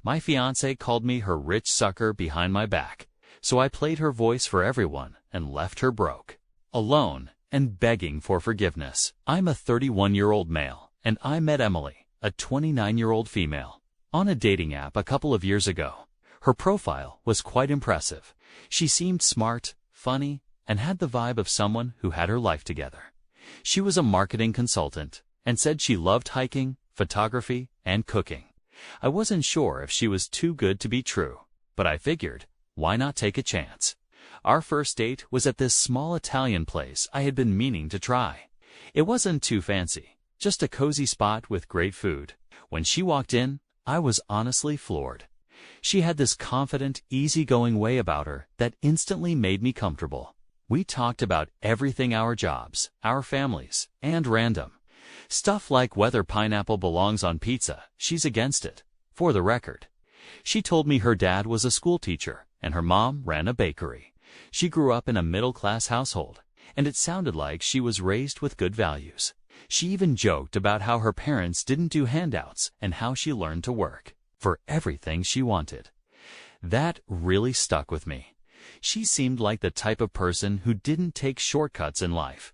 My fiancée called me her rich sucker behind my back, so I played her voice for everyone and left her broke, alone, and begging for forgiveness. I'm a 31-year-old male, and I met Emily, a 29-year-old female, on a dating app a couple of years ago. Her profile was quite impressive. She seemed smart, funny, and had the vibe of someone who had her life together. She was a marketing consultant and said she loved hiking, photography, and cooking. I wasn't sure if she was too good to be true, but I figured, why not take a chance? Our first date was at this small Italian place I had been meaning to try. It wasn't too fancy, just a cozy spot with great food. When she walked in, I was honestly floored. She had this confident, easygoing way about her that instantly made me comfortable. We talked about everything: our jobs, our families, and random stuff like whether pineapple belongs on pizza. She's against it, for the record. She told me her dad was a school teacher and her mom ran a bakery. She grew up in a middle-class household, and it sounded like she was raised with good values. She even joked about how her parents didn't do handouts and how she learned to work for everything she wanted. That really stuck with me. She seemed like the type of person who didn't take shortcuts in life.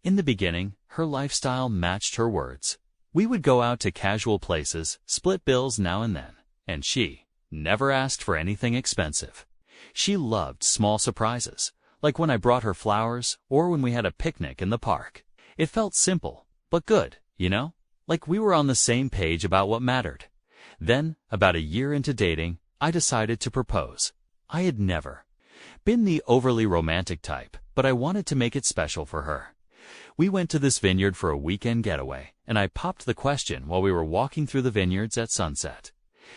In the beginning, her lifestyle matched her words. We would go out to casual places, split bills now and then, and she never asked for anything expensive. She loved small surprises, like when I brought her flowers or when we had a picnic in the park. It felt simple, but good, you know? Like we were on the same page about what mattered. Then, about a year into dating, I decided to propose. I had never been the overly romantic type, but I wanted to make it special for her. We went to this vineyard for a weekend getaway, and I popped the question while we were walking through the vineyards at sunset.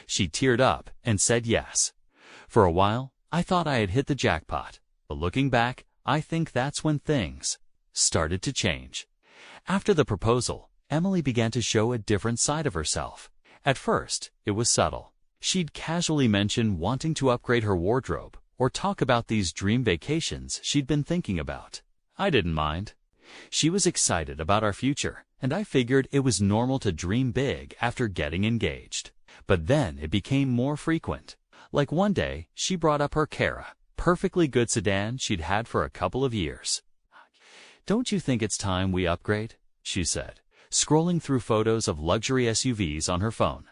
She teared up and said yes. For a while, I thought I had hit the jackpot, but looking back, I think that's when things started to change. After the proposal, Emily began to show a different side of herself. At first, it was subtle. She'd casually mention wanting to upgrade her wardrobe or talk about these dream vacations she'd been thinking about. I didn't mind. She was excited about our future, and I figured it was normal to dream big after getting engaged. But then it became more frequent. Like one day, she brought up her Cara, perfectly good sedan she'd had for a couple of years. "Don't you think it's time we upgrade?" she said, scrolling through photos of luxury SUVs on her phone.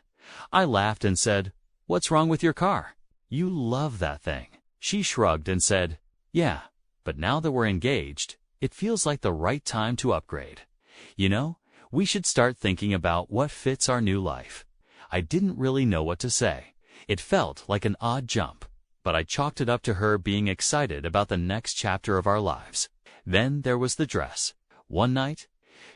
I laughed and said, "What's wrong with your car? You love that thing." She shrugged and said, "Yeah, but now that we're engaged, it feels like the right time to upgrade. You know, we should start thinking about what fits our new life." I didn't really know what to say. It felt like an odd jump, but I chalked it up to her being excited about the next chapter of our lives. Then there was the dress. One night,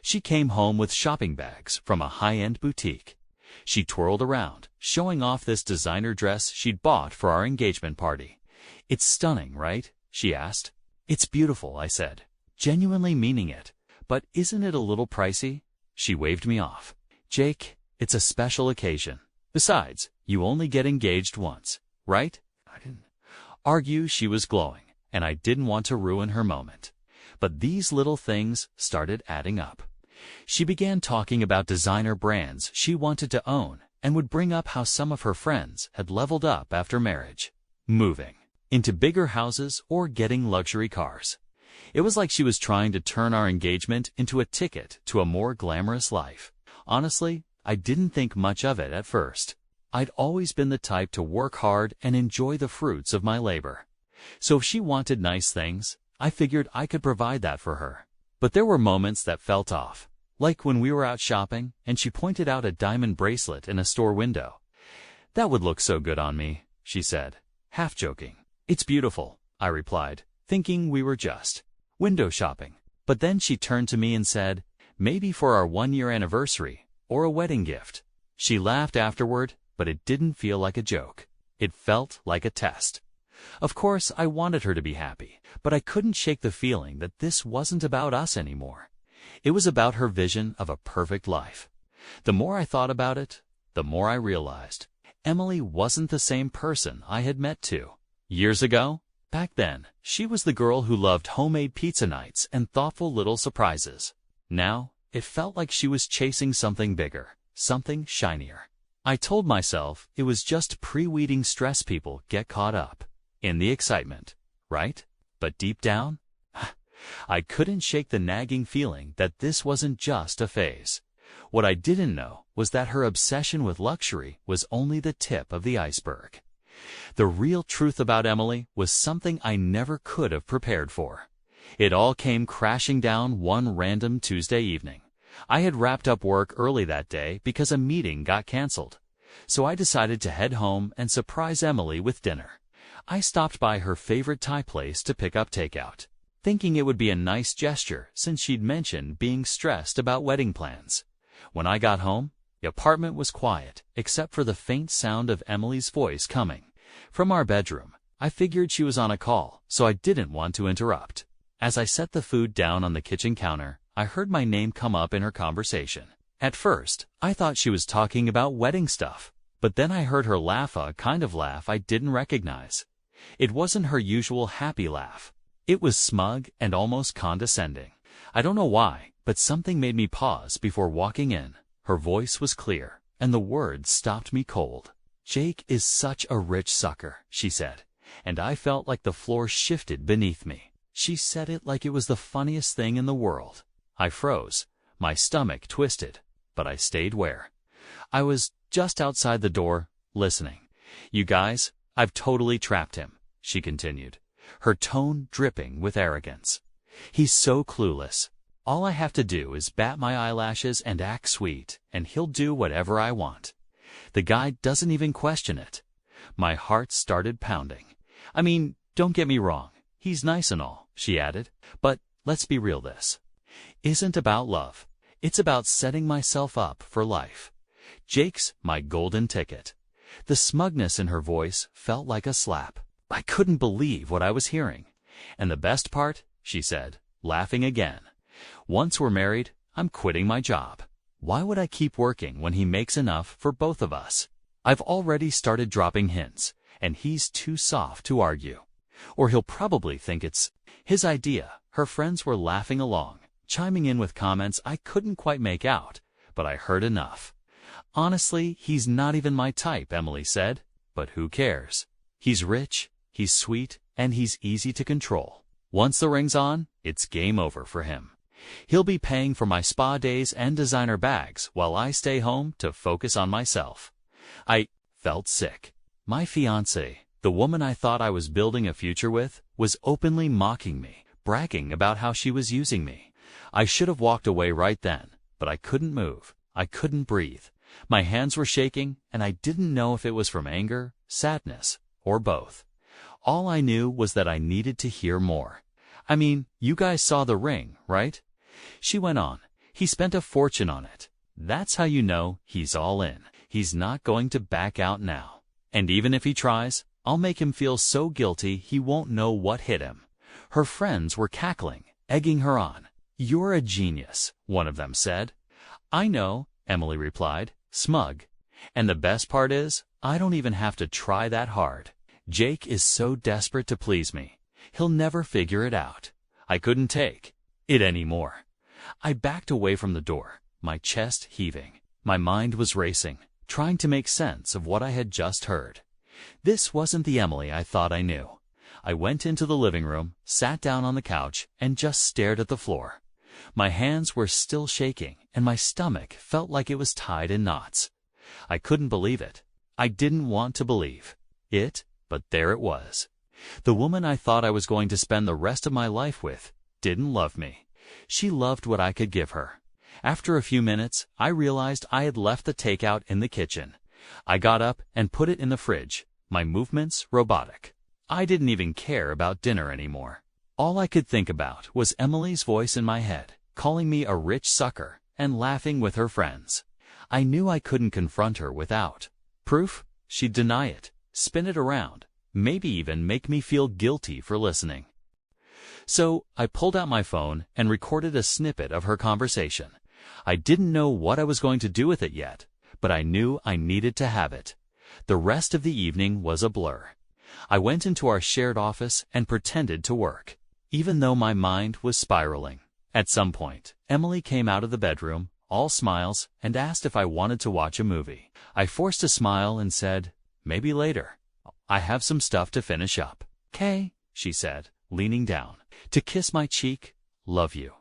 she came home with shopping bags from a high-end boutique. She twirled around, showing off this designer dress she'd bought for our engagement party. "It's stunning, right?" she asked. "It's beautiful," I said, genuinely meaning it. "But isn't it a little pricey?" She waved me off. "Jake, it's a special occasion. Besides, you only get engaged once, right?" I didn't argue. She was glowing, and I didn't want to ruin her moment. But these little things started adding up. She began talking about designer brands she wanted to own and would bring up how some of her friends had leveled up after marriage, moving into bigger houses or getting luxury cars. It was like she was trying to turn our engagement into a ticket to a more glamorous life. Honestly, I didn't think much of it at first. I'd always been the type to work hard and enjoy the fruits of my labor. So if she wanted nice things, I figured I could provide that for her. But there were moments that felt off, like when we were out shopping and she pointed out a diamond bracelet in a store window. "That would look so good on me," she said, half joking. "It's beautiful," I replied, thinking we were just window shopping. But then she turned to me and said, "Maybe for our 1-year anniversary or a wedding gift." She laughed afterward, but it didn't feel like a joke. It felt like a test. Of course, I wanted her to be happy, but I couldn't shake the feeling that this wasn't about us anymore. It was about her vision of a perfect life. The more I thought about it, the more I realized Emily wasn't the same person I had met 2 years ago. Back then, she was the girl who loved homemade pizza nights and thoughtful little surprises. Now, it felt like she was chasing something bigger, something shinier. I told myself it was just pre-wedding stress people get caught up in the excitement, right? But deep down, I couldn't shake the nagging feeling that this wasn't just a phase. What I didn't know was that her obsession with luxury was only the tip of the iceberg. The real truth about Emily was something I never could have prepared for. It all came crashing down one random Tuesday evening. I had wrapped up work early that day because a meeting got canceled. So I decided to head home and surprise Emily with dinner. I stopped by her favorite Thai place to pick up takeout, thinking it would be a nice gesture since she'd mentioned being stressed about wedding plans. When I got home, the apartment was quiet, except for the faint sound of Emily's voice coming from our bedroom. I figured she was on a call, so I didn't want to interrupt. As I set the food down on the kitchen counter, I heard my name come up in her conversation. At first, I thought she was talking about wedding stuff, but then I heard her laugh, a kind of laugh I didn't recognize. It wasn't her usual happy laugh. It was smug and almost condescending. I don't know why, but something made me pause before walking in. Her voice was clear, and the words stopped me cold. "Jake is such a rich sucker," she said, and I felt like the floor shifted beneath me. She said it like it was the funniest thing in the world. I froze, my stomach twisted, but I stayed where I was, just outside the door, listening. "You guys, I've totally trapped him," she continued, her tone dripping with arrogance. "He's so clueless. All I have to do is bat my eyelashes and act sweet, and he'll do whatever I want. The guy doesn't even question it." My heart started pounding. "I mean, don't get me wrong, he's nice and all," she added, "but let's be real, this isn't about love. It's about setting myself up for life. Jake's my golden ticket." The smugness in her voice felt like a slap. I couldn't believe what I was hearing. "And the best part," she said, laughing again, "once we're married, I'm quitting my job. Why would I keep working when he makes enough for both of us? I've already started dropping hints, and he's too soft to argue. Or he'll probably think it's his idea." Her friends were laughing along, chiming in with comments I couldn't quite make out, but I heard enough. "Honestly, he's not even my type," Emily said, "but who cares? He's rich, he's sweet, and he's easy to control. Once the ring's on, it's game over for him. He'll be paying for my spa days and designer bags while I stay home to focus on myself." I felt sick. My fiancée, the woman I thought I was building a future with, was openly mocking me, bragging about how she was using me. I should have walked away right then, but I couldn't move. I couldn't breathe. My hands were shaking, and I didn't know if it was from anger, sadness, or both. All I knew was that I needed to hear more. "I mean, you guys saw the ring, right?" she went on. "He spent a fortune on it. That's how you know he's all in. He's not going to back out now. And even if he tries, I'll make him feel so guilty he won't know what hit him." Her friends were cackling, egging her on. "You're a genius," one of them said. "I know," Emily replied, smug. "And the best part is, I don't even have to try that hard. Jake is so desperate to please me. He'll never figure it out." I couldn't take it anymore. I backed away from the door, my chest heaving. My mind was racing, trying to make sense of what I had just heard. This wasn't the Emily I thought I knew. I went into the living room, sat down on the couch, and just stared at the floor. My hands were still shaking, and my stomach felt like it was tied in knots. I couldn't believe it. I didn't want to believe it, but there it was. The woman I thought I was going to spend the rest of my life with didn't love me. She loved what I could give her. After a few minutes, I realized I had left the takeout in the kitchen. I got up and put it in the fridge, my movements robotic. I didn't even care about dinner anymore. All I could think about was Emily's voice in my head, calling me a rich sucker and laughing with her friends. I knew I couldn't confront her without proof. She'd deny it, spin it around, maybe even make me feel guilty for listening. So I pulled out my phone and recorded a snippet of her conversation. I didn't know what I was going to do with it yet, but I knew I needed to have it. The rest of the evening was a blur. I went into our shared office and pretended to work, even though my mind was spiraling. At some point, Emily came out of the bedroom, all smiles, and asked if I wanted to watch a movie. I forced a smile and said, maybe later. I have some stuff to finish up. "'Kay," she said, leaning down to kiss my cheek. "Love you."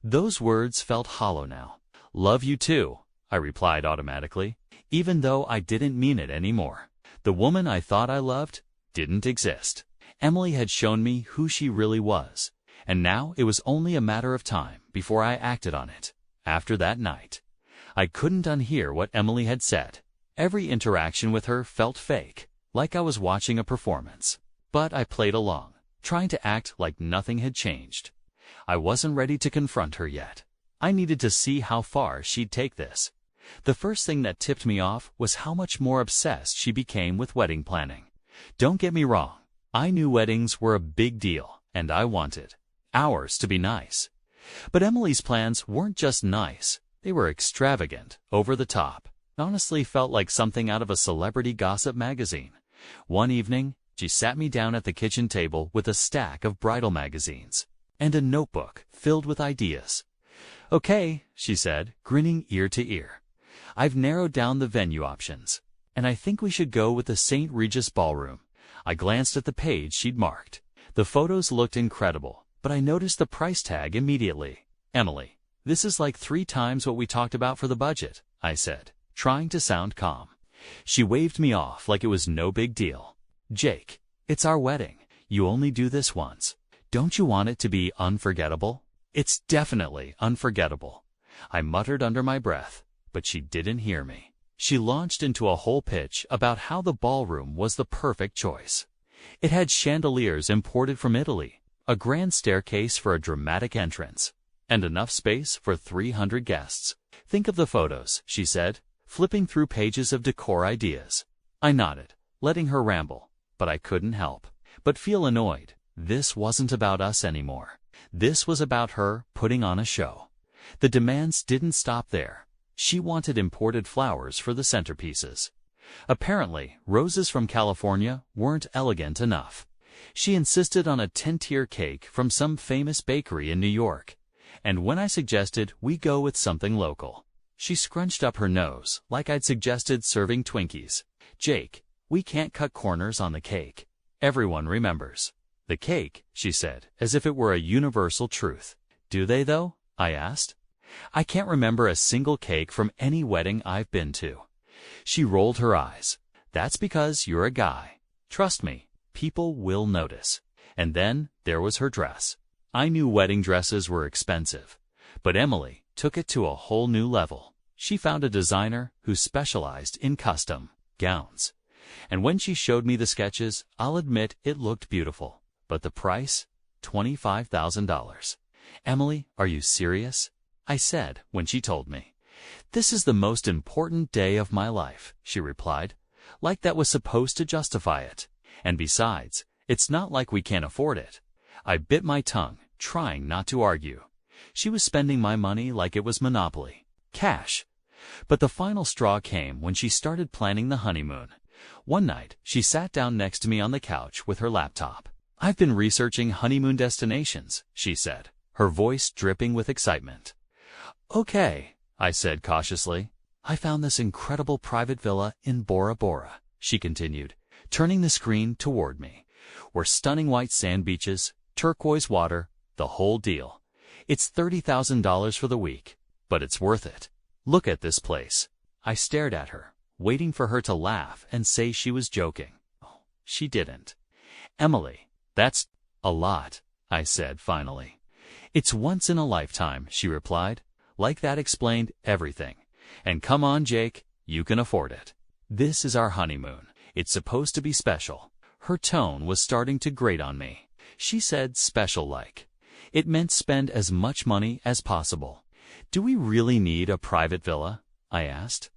Those words felt hollow now. "Love you too," I replied automatically, even though I didn't mean it anymore. The woman I thought I loved didn't exist. Emily had shown me who she really was, and now it was only a matter of time before I acted on it. After that night, I couldn't unhear what Emily had said. Every interaction with her felt fake, like I was watching a performance. But I played along, trying to act like nothing had changed. I wasn't ready to confront her yet. I needed to see how far she'd take this. The first thing that tipped me off was how much more obsessed she became with wedding planning. Don't get me wrong, I knew weddings were a big deal, and I wanted ours to be nice. But Emily's plans weren't just nice, they were extravagant, over the top. Honestly felt like something out of a celebrity gossip magazine. One evening, she sat me down at the kitchen table with a stack of bridal magazines and a notebook filled with ideas. "Okay," she said, grinning ear to ear. "I've narrowed down the venue options, and I think we should go with the St. Regis Ballroom." I glanced at the page she'd marked. The photos looked incredible, but I noticed the price tag immediately. "Emily, this is like 3 times what we talked about for the budget," I said, trying to sound calm. She waved me off like it was no big deal. "Jake, it's our wedding. You only do this once. Don't you want it to be unforgettable?" "It's definitely unforgettable," I muttered under my breath, but she didn't hear me. She launched into a whole pitch about how the ballroom was the perfect choice. It had chandeliers imported from Italy, a grand staircase for a dramatic entrance, and enough space for 300 guests. "Think of the photos," she said, flipping through pages of decor ideas. I nodded, letting her ramble, but I couldn't help but feel annoyed. This wasn't about us anymore. This was about her putting on a show. The demands didn't stop there. She wanted imported flowers for the centerpieces. Apparently, roses from California weren't elegant enough. She insisted on a 10-tier cake from some famous bakery in New York. And when I suggested we go with something local, she scrunched up her nose like I'd suggested serving Twinkies. "Jake, we can't cut corners on the cake. Everyone remembers the cake," she said, as if it were a universal truth. "Do they, though?" I asked. "I can't remember a single cake from any wedding I've been to." She rolled her eyes. "That's because you're a guy. Trust me, people will notice." And then there was her dress. I knew wedding dresses were expensive, but Emily took it to a whole new level. She found a designer who specialized in custom gowns. And when she showed me the sketches, I'll admit it looked beautiful. But the price? $25,000. "Emily, are you serious?" I said when she told me. "This is the most important day of my life," she replied, like that was supposed to justify it. "And besides, it's not like we can't afford it." I bit my tongue, trying not to argue. She was spending my money like it was Monopoly. Cash. But the final straw came when she started planning the honeymoon. One night, she sat down next to me on the couch with her laptop. "I've been researching honeymoon destinations," she said, her voice dripping with excitement. "Okay," I said cautiously. "I found this incredible private villa in Bora Bora," she continued, turning the screen toward me. "We're stunning white sand beaches, turquoise water, the whole deal. It's $30,000 for the week, but it's worth it. Look at this place." I stared at her, waiting for her to laugh and say she was joking. She didn't. "Emily, that's a lot," I said finally. "It's once in a lifetime," she replied, like that explained everything. "And come on, Jake, you can afford it. This is our honeymoon. It's supposed to be special." Her tone was starting to grate on me. She said special-like. It meant spend as much money as possible. "Do we really need a private villa?" I asked.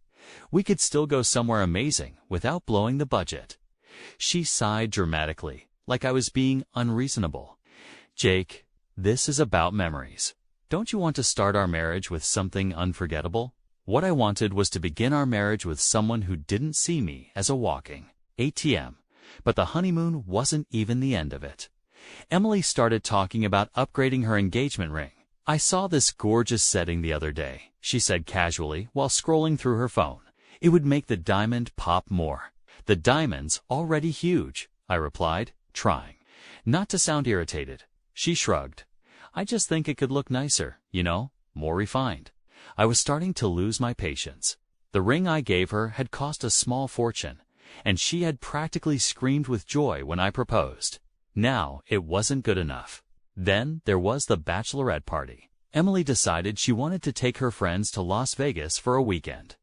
"We could still go somewhere amazing without blowing the budget." She sighed dramatically, like I was being unreasonable. "Jake, this is about memories. Don't you want to start our marriage with something unforgettable?" What I wanted was to begin our marriage with someone who didn't see me as a walking ATM, but the honeymoon wasn't even the end of it. Emily started talking about upgrading her engagement ring. "I saw this gorgeous setting the other day," she said casually while scrolling through her phone. It would make the diamond pop more. The diamond's already huge, I replied, trying not to sound irritated. She shrugged. I just think it could look nicer, more refined. I was starting to lose my patience. The ring I gave her had cost a small fortune, and she had practically screamed with joy when I proposed. Now it wasn't good enough. Then there was the bachelorette party. Emily decided she wanted to take her friends to Las Vegas for a weekend.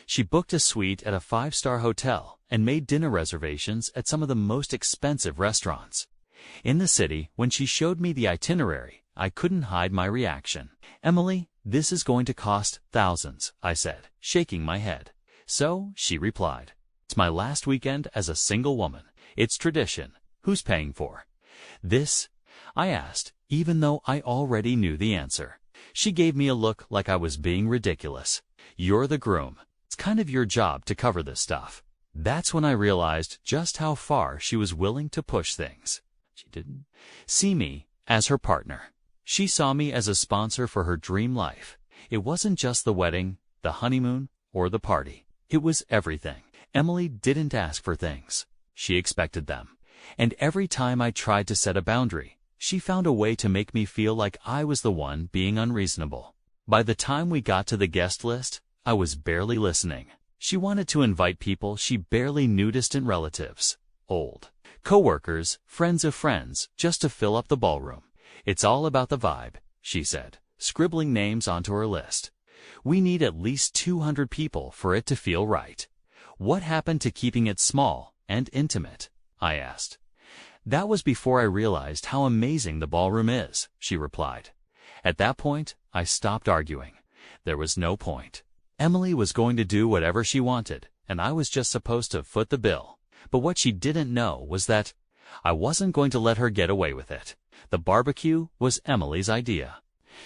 She booked a suite at a 5-star hotel and made dinner reservations at some of the most expensive restaurants. In the city, when she showed me the itinerary, I couldn't hide my reaction. Emily, this is going to cost thousands, I said, shaking my head. So, she replied, it's my last weekend as a single woman. It's tradition. Who's paying for this? I asked, even though I already knew the answer. She gave me a look like I was being ridiculous. You're the groom. It's kind of your job to cover this stuff. That's when I realized just how far she was willing to push things. She didn't see me as her partner. She saw me as a sponsor for her dream life. It wasn't just the wedding, the honeymoon, or the party. It was everything. Emily didn't ask for things. She expected them. And every time I tried to set a boundary, she found a way to make me feel like I was the one being unreasonable. By the time we got to the guest list, I was barely listening. She wanted to invite people she barely knew, distant relatives, old co-workers, friends of friends, just to fill up the ballroom. It's all about the vibe, she said, scribbling names onto her list. We need at least 200 people for it to feel right. What happened to keeping it small and intimate? I asked. That was before I realized how amazing the ballroom is, she replied. At that point, I stopped arguing. There was no point. Emily was going to do whatever she wanted, and I was just supposed to foot the bill. But what she didn't know was that I wasn't going to let her get away with it. The barbecue was Emily's idea.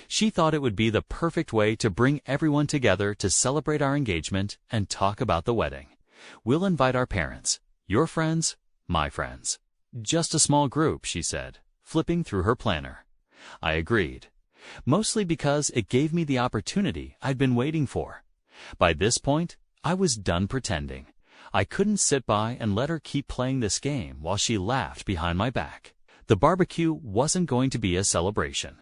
She thought it would be the perfect way to bring everyone together to celebrate our engagement and talk about the wedding. We'll invite our parents, your friends, my friends. Just a small group, she said, flipping through her planner. I agreed, mostly because it gave me the opportunity I'd been waiting for. By this point, I was done pretending. I couldn't sit by and let her keep playing this game while she laughed behind my back. The barbecue wasn't going to be a celebration.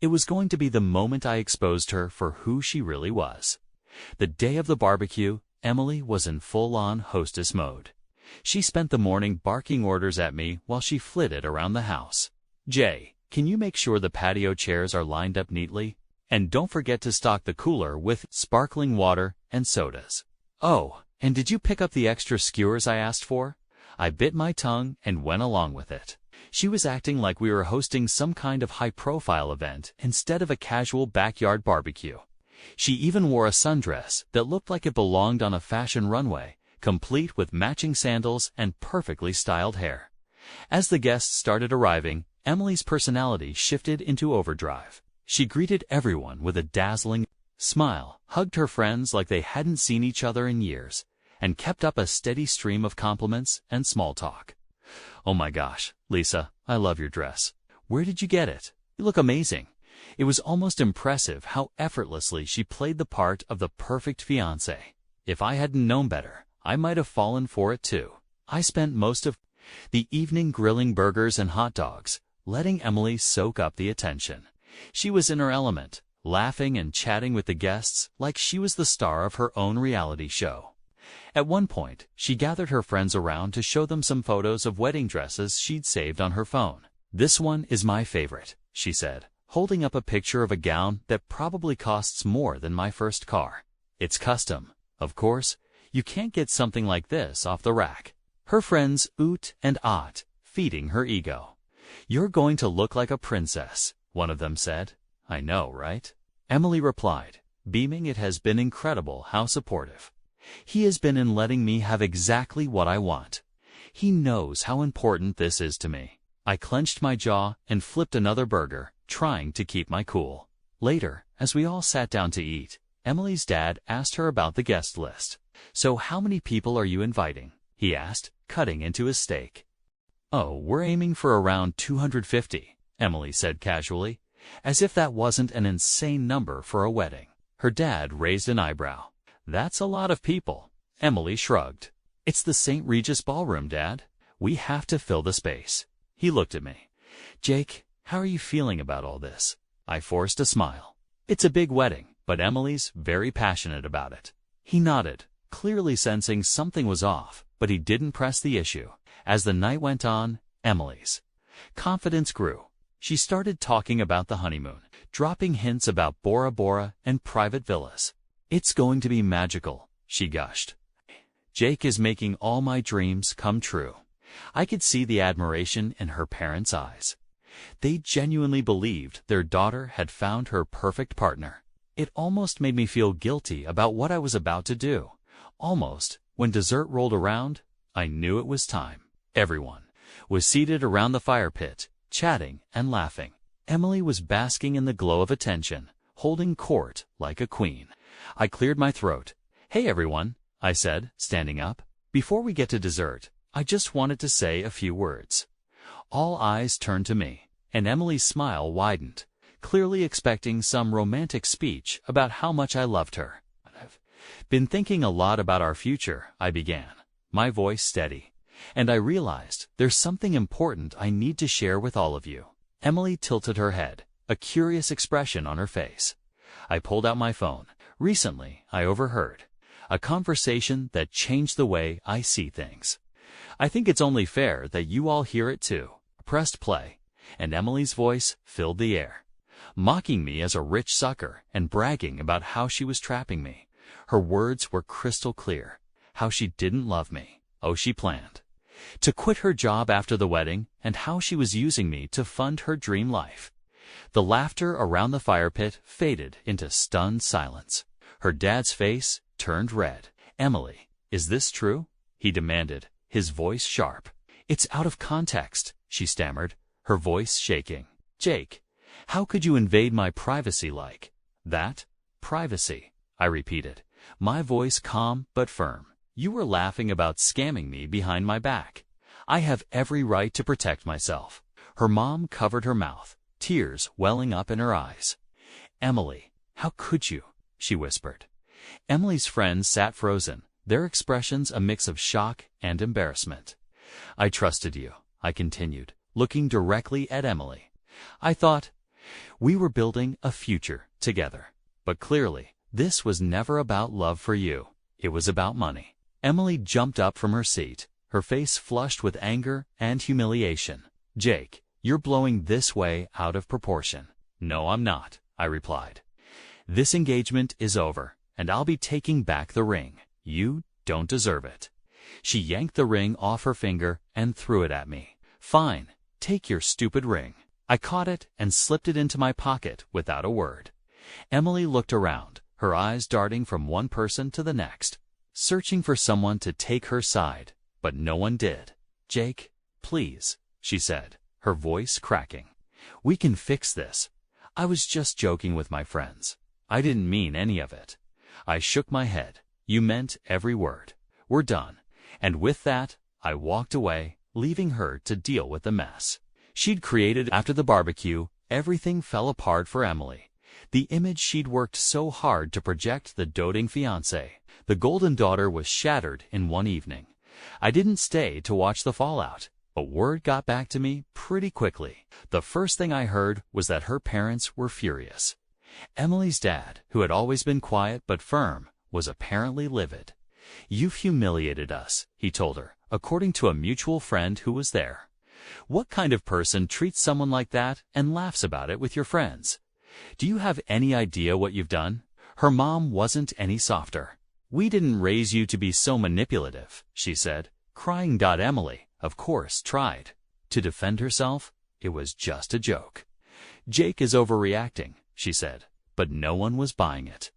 It was going to be the moment I exposed her for who she really was. The day of the barbecue, Emily was in full-on hostess mode. She spent the morning barking orders at me while she flitted around the house. Jay, can you make sure the patio chairs are lined up neatly? And don't forget to stock the cooler with sparkling water and sodas. Oh, and did you pick up the extra skewers I asked for? I bit my tongue and went along with it. She was acting like we were hosting some kind of high-profile event instead of a casual backyard barbecue. She even wore a sundress that looked like it belonged on a fashion runway, complete with matching sandals and perfectly styled hair. As the guests started arriving, Emily's personality shifted into overdrive. She greeted everyone with a dazzling smile, hugged her friends like they hadn't seen each other in years, and kept up a steady stream of compliments and small talk. Oh my gosh, Lisa, I love your dress. Where did you get it? You look amazing. It was almost impressive how effortlessly she played the part of the perfect fiancé. If I hadn't known better, I might have fallen for it too. I spent most of the evening grilling burgers and hot dogs, letting Emily soak up the attention. She was in her element, laughing and chatting with the guests like she was the star of her own reality show. At one point, she gathered her friends around to show them some photos of wedding dresses she'd saved on her phone. This one is my favorite, she said, holding up a picture of a gown that probably costs more than my first car. It's custom. Of course, you can't get something like this off the rack. Her friends oot and ahhed, feeding her ego. You're going to look like a princess, one of them said. I know, right? Emily replied, beaming. It has been incredible how supportive he has been in letting me have exactly what I want. He knows how important this is to me. I clenched my jaw and flipped another burger, trying to keep my cool. Later, as we all sat down to eat, Emily's dad asked her about the guest list. So how many people are you inviting? He asked, cutting into his steak. Oh, we're aiming for around 250, Emily said casually, as if that wasn't an insane number for a wedding. Her dad raised an eyebrow. That's a lot of people. Emily shrugged. It's the St. Regis Ballroom, Dad. We have to fill the space. He looked at me. Jake, how are you feeling about all this? I forced a smile. It's a big wedding, but Emily's very passionate about it. He nodded, clearly sensing something was off, but he didn't press the issue. As the night went on, Emily's confidence grew. She started talking about the honeymoon, dropping hints about Bora Bora and private villas. It's going to be magical, she gushed. Jake is making all my dreams come true. I could see the admiration in her parents' eyes. They genuinely believed their daughter had found her perfect partner. It almost made me feel guilty about what I was about to do. Almost, when dessert rolled around, I knew it was time. Everyone was seated around the fire pit, chatting and laughing. Emily was basking in the glow of attention, holding court like a queen. I cleared my throat. Hey everyone, I said, standing up. Before we get to dessert, I just wanted to say a few words. All eyes turned to me, and Emily's smile widened, clearly expecting some romantic speech about how much I loved her. I've been thinking a lot about our future, I began, my voice steady, and I realized there's something important I need to share with all of you. Emily tilted her head, a curious expression on her face. I pulled out my phone. Recently, I overheard a conversation that changed the way I see things. I think it's only fair that you all hear it too. I pressed play, and Emily's voice filled the air, mocking me as a rich sucker and bragging about how she was trapping me. Her words were crystal clear, how she didn't love me. Oh, she planned to quit her job after the wedding, and how she was using me to fund her dream life. The laughter around the fire pit faded into stunned silence. Her dad's face turned red. Emily, is this true? He demanded, his voice sharp. It's out of context, she stammered, her voice shaking. Jake, how could you invade my privacy like that? Privacy, I repeated, my voice calm but firm. You were laughing about scamming me behind my back. I have every right to protect myself. Her mom covered her mouth, tears welling up in her eyes. Emily, how could you? She whispered. Emily's friends sat frozen, their expressions a mix of shock and embarrassment. I trusted you, I continued, looking directly at Emily. I thought we were building a future together. But clearly, this was never about love for you. It was about money. Emily jumped up from her seat, her face flushed with anger and humiliation. Jake, you're blowing this way out of proportion. No, I'm not, I replied. This engagement is over, and I'll be taking back the ring. You don't deserve it. She yanked the ring off her finger and threw it at me. Fine, take your stupid ring. I caught it and slipped it into my pocket without a word. Emily looked around, her eyes darting from one person to the next, searching for someone to take her side, but no one did. Jake, please, she said, her voice cracking. We can fix this. I was just joking with my friends. I didn't mean any of it. I shook my head. You meant every word. We're done. And with that, I walked away, leaving her to deal with the mess she'd created. After the barbecue, everything fell apart for Emily. The image she'd worked so hard to project, the doting fiancé, the golden daughter, was shattered in one evening. I didn't stay to watch the fallout, but word got back to me pretty quickly. The first thing I heard was that her parents were furious. Emily's dad, who had always been quiet but firm, was apparently livid. You've humiliated us, he told her, according to a mutual friend who was there. What kind of person treats someone like that and laughs about it with your friends? Do you have any idea what you've done? Her mom wasn't any softer. We didn't raise you to be so manipulative, she said, crying. Emily, of course, tried to defend herself. It was just a joke. Jake is overreacting, she said, but no one was buying it.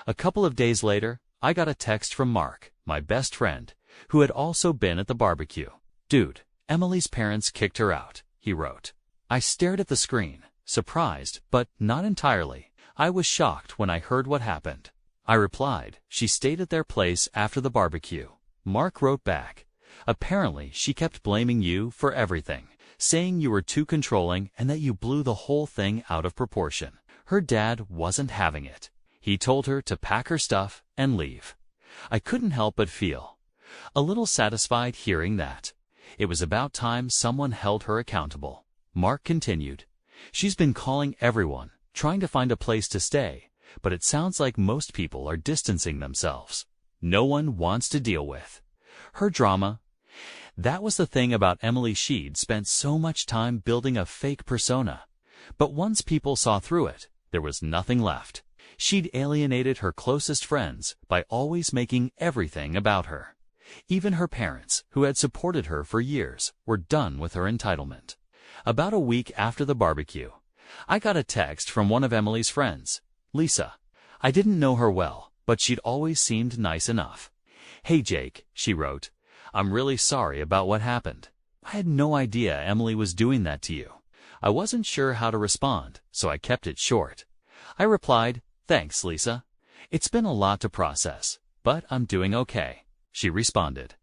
A couple of days later, I got a text from Mark, my best friend, who had also been at the barbecue. Dude, Emily's parents kicked her out, he wrote. I stared at the screen, surprised, but not entirely. I was shocked when I heard what happened. I replied, she stayed at their place after the barbecue. Mark wrote back, apparently she kept blaming you for everything, saying you were too controlling and that you blew the whole thing out of proportion. Her dad wasn't having it. He told her to pack her stuff and leave. I couldn't help but feel a little satisfied hearing that. It was about time someone held her accountable. Mark continued. She's been calling everyone, trying to find a place to stay, but it sounds like most people are distancing themselves. No one wants to deal with her drama. That was the thing about Emily. She'd spent so much time building a fake persona. But once people saw through it, there was nothing left. She'd alienated her closest friends by always making everything about her. Even her parents, who had supported her for years, were done with her entitlement. About a week after the barbecue, I got a text from one of Emily's friends, Lisa. I didn't know her well, but she'd always seemed nice enough. "Hey Jake," she wrote, "I'm really sorry about what happened. I had no idea Emily was doing that to you. I wasn't sure how to respond, so I kept it short." I replied, "Thanks, Lisa. It's been a lot to process, but I'm doing okay." She responded,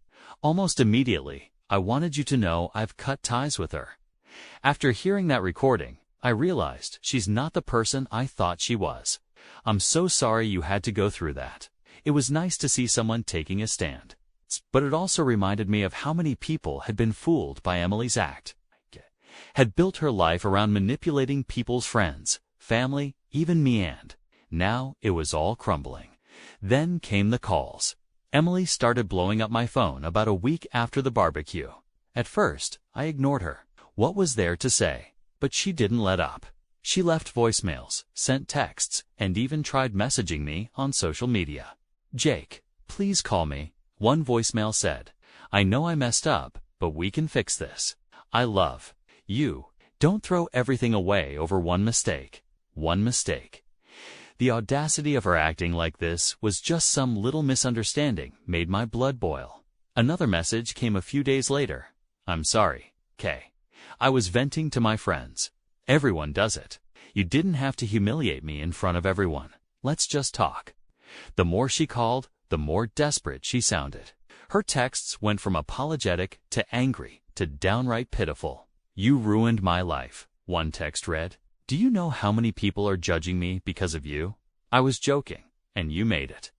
"Almost immediately, I wanted you to know I've cut ties with her." After hearing that recording, I realized she's not the person I thought she was. I'm so sorry you had to go through that. It was nice to see someone taking a stand. But it also reminded me of how many people had been fooled by Emily's act. Had built her life around manipulating people's friends, family, even me, and now it was all crumbling. Then came the calls. Emily started blowing up my phone about a week after the barbecue. At first, I ignored her. What was there to say? But she didn't let up. She left voicemails, sent texts, and even tried messaging me on social media. "Jake, please call me," one voicemail said. "I know I messed up, but we can fix this. I love you. Don't throw everything away over one mistake." One mistake. The audacity of her acting like this was just some little misunderstanding made my blood boil. Another message came a few days later. "I'm sorry, Kay. I was venting to my friends. Everyone does it. You didn't have to humiliate me in front of everyone. Let's just talk." The more she called, the more desperate she sounded. Her texts went from apologetic to angry to downright pitiful. "You ruined my life," one text read. "Do you know how many people are judging me because of you? I was joking, and you made it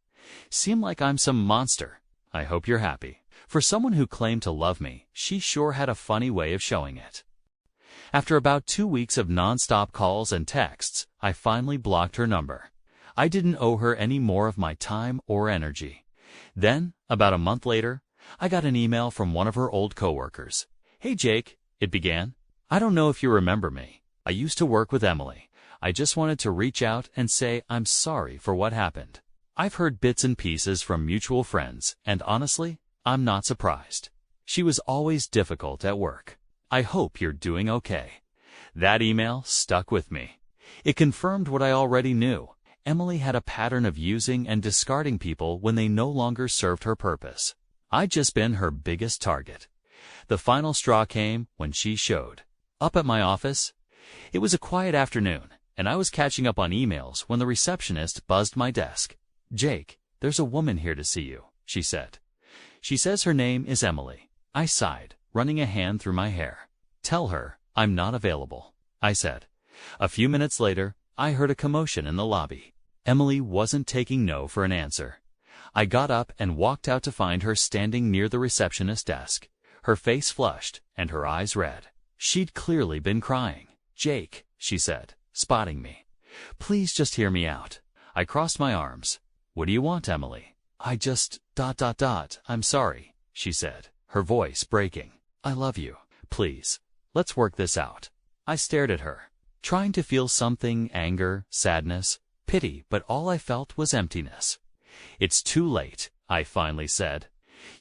seem like I'm some monster. I hope you're happy." For someone who claimed to love me, she sure had a funny way of showing it. After about 2 weeks of non-stop calls and texts, I finally blocked her number. I didn't owe her any more of my time or energy. Then, about a month later, I got an email from one of her old coworkers. "Hey Jake," it began. "I don't know if you remember me. I used to work with Emily. I just wanted to reach out and say I'm sorry for what happened. I've heard bits and pieces from mutual friends, and honestly, I'm not surprised. She was always difficult at work. I hope you're doing okay." That email stuck with me. It confirmed what I already knew. Emily had a pattern of using and discarding people when they no longer served her purpose. I'd just been her biggest target. The final straw came when she showed up at my office. It was a quiet afternoon, and I was catching up on emails when the receptionist buzzed my desk. "Jake, there's a woman here to see you," she said. "She says her name is Emily." I sighed, running a hand through my hair. "Tell her I'm not available," I said. A few minutes later, I heard a commotion in the lobby. Emily wasn't taking no for an answer. I got up and walked out to find her standing near the receptionist's desk, her face flushed and her eyes red. She'd clearly been crying. "Jake," she said, spotting me, "please just hear me out." I crossed my arms. "What do you want, Emily?" "I just... I'm sorry," she said, her voice breaking. "I love you. Please, let's work this out." I stared at her, trying to feel something, anger, sadness, pity, but all I felt was emptiness. "It's too late," I finally said.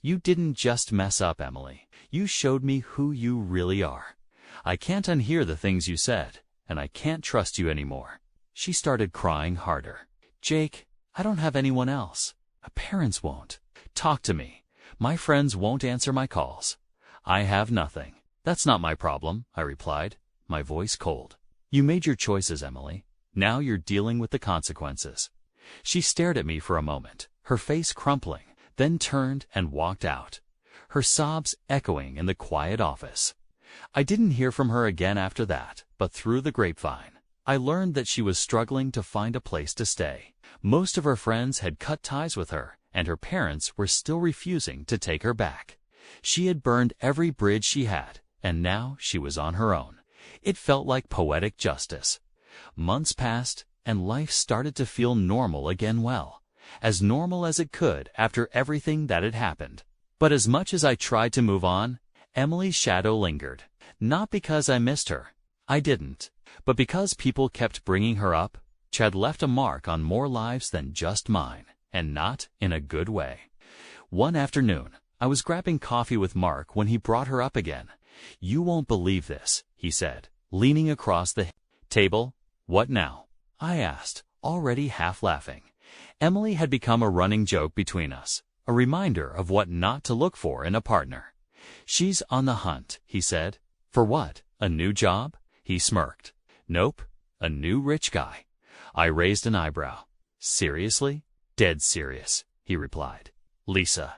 "You didn't just mess up, Emily. You showed me who you really are. I can't unhear the things you said, and I can't trust you anymore." She started crying harder. "Jake, I don't have anyone else. My parents won't talk to me. My friends won't answer my calls. I have nothing." "That's not my problem," I replied, my voice cold. "You made your choices, Emily. Now you're dealing with the consequences." She stared at me for a moment, her face crumpling, then turned and walked out, her sobs echoing in the quiet office. I didn't hear from her again after that, but through the grapevine, I learned that she was struggling to find a place to stay. Most of her friends had cut ties with her, and her parents were still refusing to take her back. She had burned every bridge she had, and now she was on her own. It felt like poetic justice. Months passed, and life started to feel normal again, well, as normal as it could after everything that had happened. But as much as I tried to move on, Emily's shadow lingered. Not because I missed her. I didn't. But because people kept bringing her up. She had left a mark on more lives than just mine, and not in a good way. One afternoon, I was grabbing coffee with Mark when he brought her up again. "You won't believe this," he said, leaning across the table. "What now?" I asked, already half laughing. Emily had become a running joke between us, a reminder of what not to look for in a partner. "She's on the hunt," he said. "For what? A new job?" He smirked. "Nope, a new rich guy." I raised an eyebrow. "Seriously?" "Dead serious," he replied. "Lisa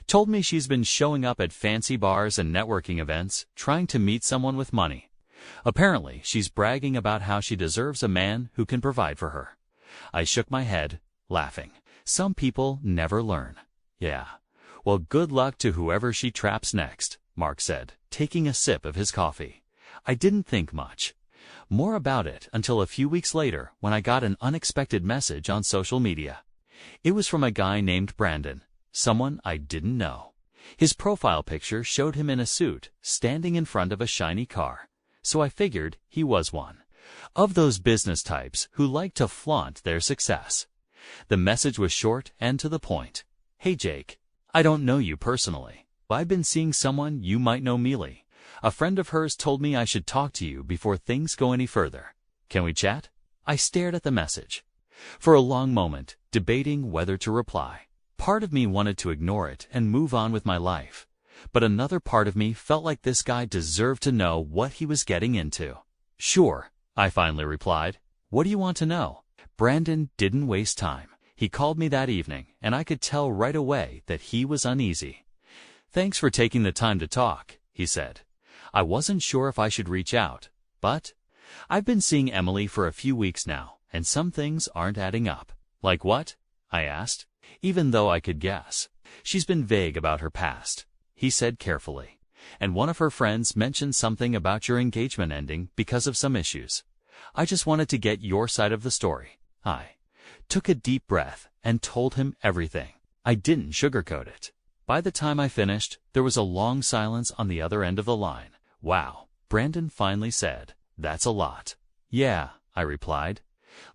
told me she's been showing up at fancy bars and networking events, trying to meet someone with money. Apparently, she's bragging about how she deserves a man who can provide for her." I shook my head, laughing. Some people never learn. "Yeah. Well, good luck to whoever she traps next," Mark said, taking a sip of his coffee. I didn't think much more about it until a few weeks later when I got an unexpected message on social media. It was from a guy named Brandon, someone I didn't know. His profile picture showed him in a suit, standing in front of a shiny car, so I figured he was one of those business types who like to flaunt their success. The message was short and to the point. "Hey Jake, I don't know you personally, but I've been seeing someone you might know, Mealy. A friend of hers told me I should talk to you before things go any further. Can we chat?" I stared at the message for a long moment, debating whether to reply. Part of me wanted to ignore it and move on with my life, but another part of me felt like this guy deserved to know what he was getting into. "Sure," I finally replied. "What do you want to know?" Brandon didn't waste time. He called me that evening, and I could tell right away that he was uneasy. "Thanks for taking the time to talk," he said. I wasn't sure if I should reach out, but I've been seeing Emily for a few weeks now, and some things aren't adding up. "Like what?" I asked, even though I could guess. "She's been vague about her past," he said carefully, "and one of her friends mentioned something about your engagement ending because of some issues. I just wanted to get your side of the story." I took a deep breath and told him everything. I didn't sugarcoat it. By the time I finished, there was a long silence on the other end of the line. "Wow," Brandon finally said. "That's a lot." "Yeah," I replied.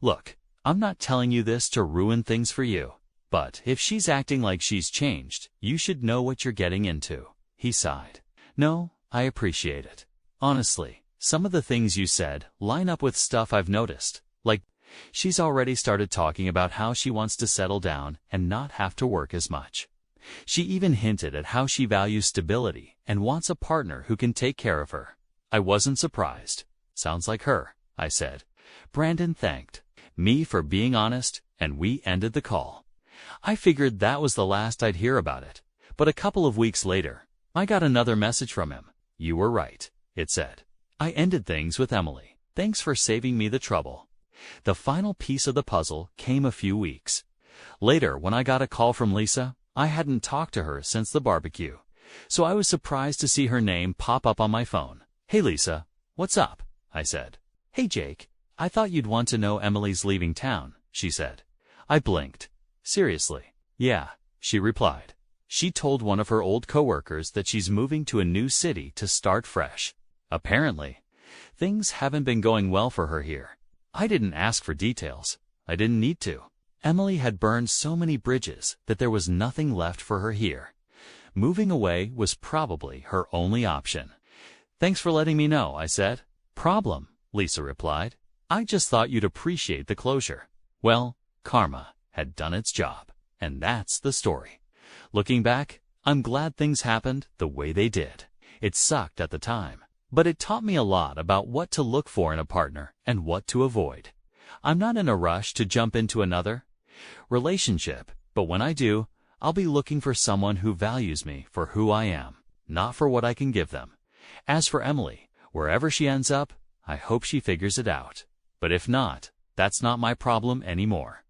"Look, I'm not telling you this to ruin things for you, but if she's acting like she's changed, you should know what you're getting into." He sighed. "No, I appreciate it. Honestly, some of the things you said line up with stuff I've noticed. Like, she's already started talking about how she wants to settle down and not have to work as much. She even hinted at how she values stability and wants a partner who can take care of her." I wasn't surprised. "Sounds like her," I said. Brandon thanked me for being honest, and we ended the call. I figured that was the last I'd hear about it, but a couple of weeks later, I got another message from him. "You were right," it said. "I ended things with Emily. Thanks for saving me the trouble." The final piece of the puzzle came a few weeks later when I got a call from Lisa. I hadn't talked to her since the barbecue, so I was surprised to see her name pop up on my phone. "Hey Lisa, what's up?" I said. "Hey Jake, I thought you'd want to know Emily's leaving town," she said. I blinked. "Seriously?" "Yeah," she replied. "She told one of her old coworkers that she's moving to a new city to start fresh. Apparently, things haven't been going well for her here." I didn't ask for details. I didn't need to. Emily had burned so many bridges that there was nothing left for her here. Moving away was probably her only option. "Thanks for letting me know," I said. "Problem," Lisa replied. "I just thought you'd appreciate the closure." Well, karma had done its job, and that's the story. Looking back, I'm glad things happened the way they did. It sucked at the time, but it taught me a lot about what to look for in a partner and what to avoid. I'm not in a rush to jump into another relationship, but when I do, I'll be looking for someone who values me for who I am, not for what I can give them. As for Emily, wherever she ends up, I hope she figures it out. But if not, that's not my problem anymore.